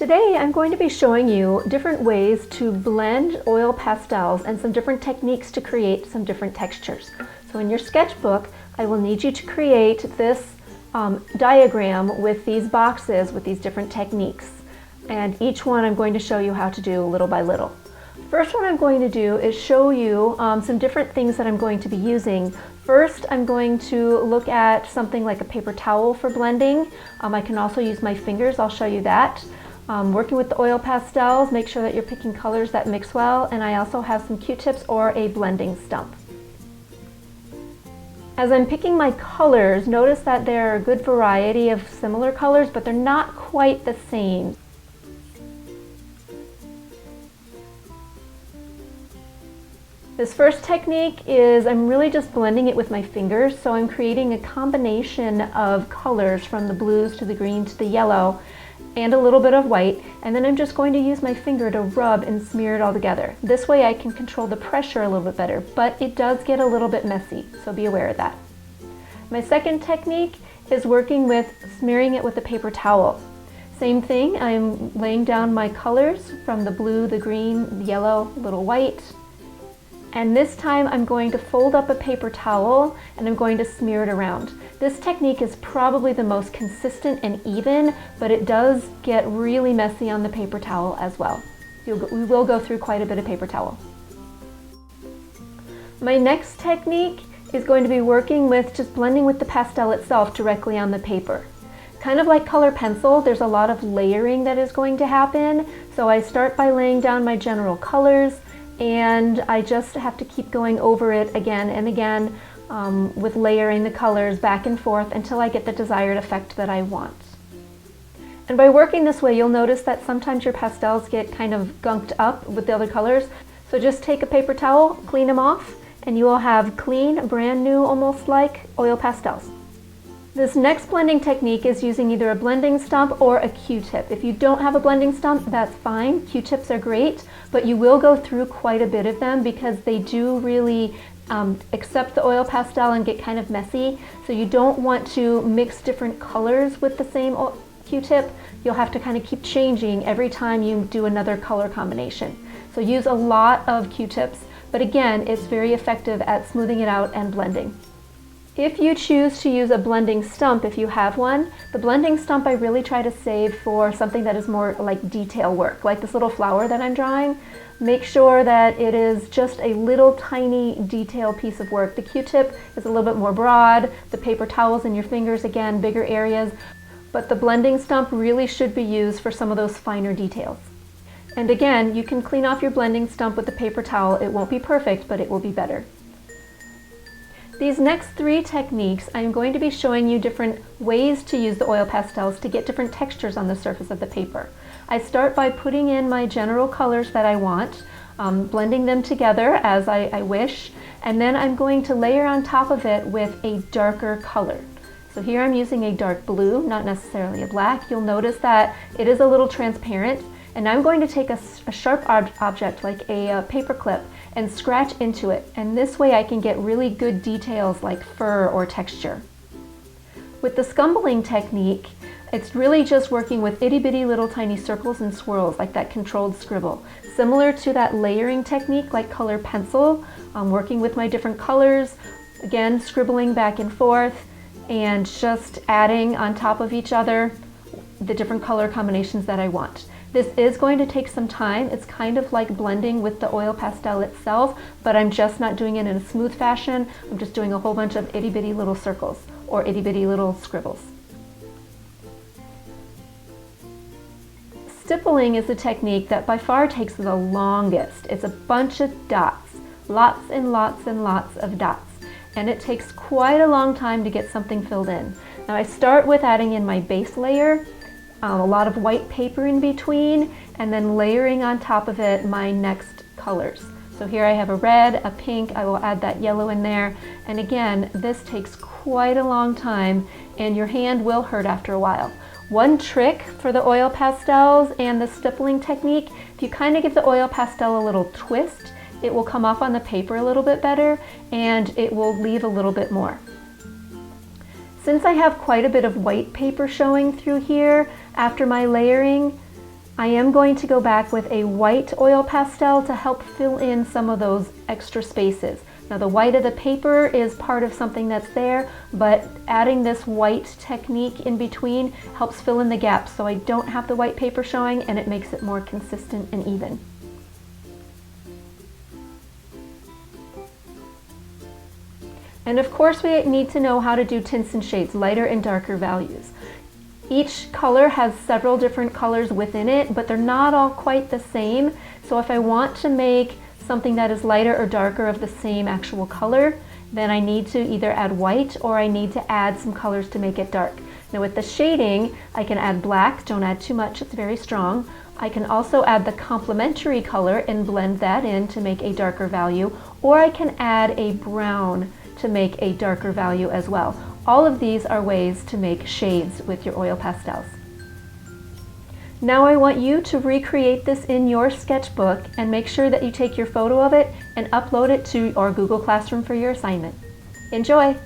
Today I'm going to be showing you different ways to blend oil pastels and some different techniques to create some different textures. So in your sketchbook, I will need you to create this diagram with these boxes with these different techniques. And each one I'm going to show you how to do little by little. First one I'm going to do is show you some different things that I'm going to be using. First, I'm going to look at something like a paper towel for blending. I can also use my fingers, I'll show you that. Working with the oil pastels, make sure that you're picking colors that mix well, and I also have some Q-tips or a blending stump. As I'm picking my colors, notice that there are a good variety of similar colors, but they're not quite the same. This first technique is I'm really just blending it with my fingers, so I'm creating a combination of colors from the blues to the green to the yellow and a little bit of white, and then I'm just going to use my finger to rub and smear it all together. This way I can control the pressure a little bit better, but it does get a little bit messy, so be aware of that. My second technique is working with smearing it with a paper towel. Same thing, I'm laying down my colors from the blue, the green, the yellow, a little white. And this time I'm going to fold up a paper towel and I'm going to smear it around. This technique is probably the most consistent and even, but it does get really messy on the paper towel as well. We will go through quite a bit of paper towel. My next technique is going to be working with just blending with the pastel itself directly on the paper. Kind of like color pencil, there's a lot of layering that is going to happen. So I start by laying down my general colors, and I just have to keep going over it again and again with layering the colors back and forth until I get the desired effect that I want. And by working this way, you'll notice that sometimes your pastels get kind of gunked up with the other colors. So just take a paper towel, clean them off, and you will have clean, brand new, almost like oil pastels. This next blending technique is using either a blending stump or a Q-tip. If you don't have a blending stump, that's fine. Q-tips are great, but you will go through quite a bit of them because they do really accept the oil pastel and get kind of messy. So you don't want to mix different colors with the same Q-tip. You'll have to kind of keep changing every time you do another color combination. So use a lot of Q-tips, but again, it's very effective at smoothing it out and blending. If you choose to use a blending stump, if you have one, the blending stump I really try to save for something that is more like detail work, like this little flower that I'm drawing. Make sure that it is just a little tiny detail piece of work. The Q-tip is a little bit more broad, the paper towels and your fingers, again, bigger areas, but the blending stump really should be used for some of those finer details. And again, you can clean off your blending stump with the paper towel. It won't be perfect, but it will be better. These next three techniques, I'm going to be showing you different ways to use the oil pastels to get different textures on the surface of the paper. I start by putting in my general colors that I want, blending them together as I wish, and then I'm going to layer on top of it with a darker color. So here I'm using a dark blue, not necessarily a black. You'll notice that it is a little transparent, and I'm going to take a sharp object like a paper clip and scratch into it, and this way I can get really good details like fur or texture. With the scumbling technique, it's really just working with itty bitty little tiny circles and swirls like that controlled scribble. Similar to that layering technique like color pencil, I'm working with my different colors, again scribbling back and forth and just adding on top of each other the different color combinations that I want. This is going to take some time. It's kind of like blending with the oil pastel itself, but I'm just not doing it in a smooth fashion. I'm just doing a whole bunch of itty bitty little circles or itty bitty little scribbles. Stippling is the technique that by far takes the longest. It's a bunch of dots, lots and lots and lots of dots, and it takes quite a long time to get something filled in. Now I start with adding in my base layer, a lot of white paper in between, and then layering on top of it my next colors. So here I have a red, a pink, I will add that yellow in there, and again, this takes quite a long time and your hand will hurt after a while. One trick for the oil pastels and the stippling technique, if you kind of give the oil pastel a little twist, it will come off on the paper a little bit better and it will leave a little bit more. Since I have quite a bit of white paper showing through here after my layering, I am going to go back with a white oil pastel to help fill in some of those extra spaces. Now the white of the paper is part of something that's there, but adding this white technique in between helps fill in the gaps so I don't have the white paper showing, and it makes it more consistent and even. And of course we need to know how to do tints and shades, lighter and darker values. Each color has several different colors within it, but they're not all quite the same. So if I want to make something that is lighter or darker of the same actual color, then I need to either add white or I need to add some colors to make it dark. Now with the shading, I can add black, don't add too much, it's very strong. I can also add the complementary color and blend that in to make a darker value, or I can add a brown to make a darker value as well. All of these are ways to make shades with your oil pastels. Now I want you to recreate this in your sketchbook and make sure that you take your photo of it and upload it to your Google Classroom for your assignment. Enjoy!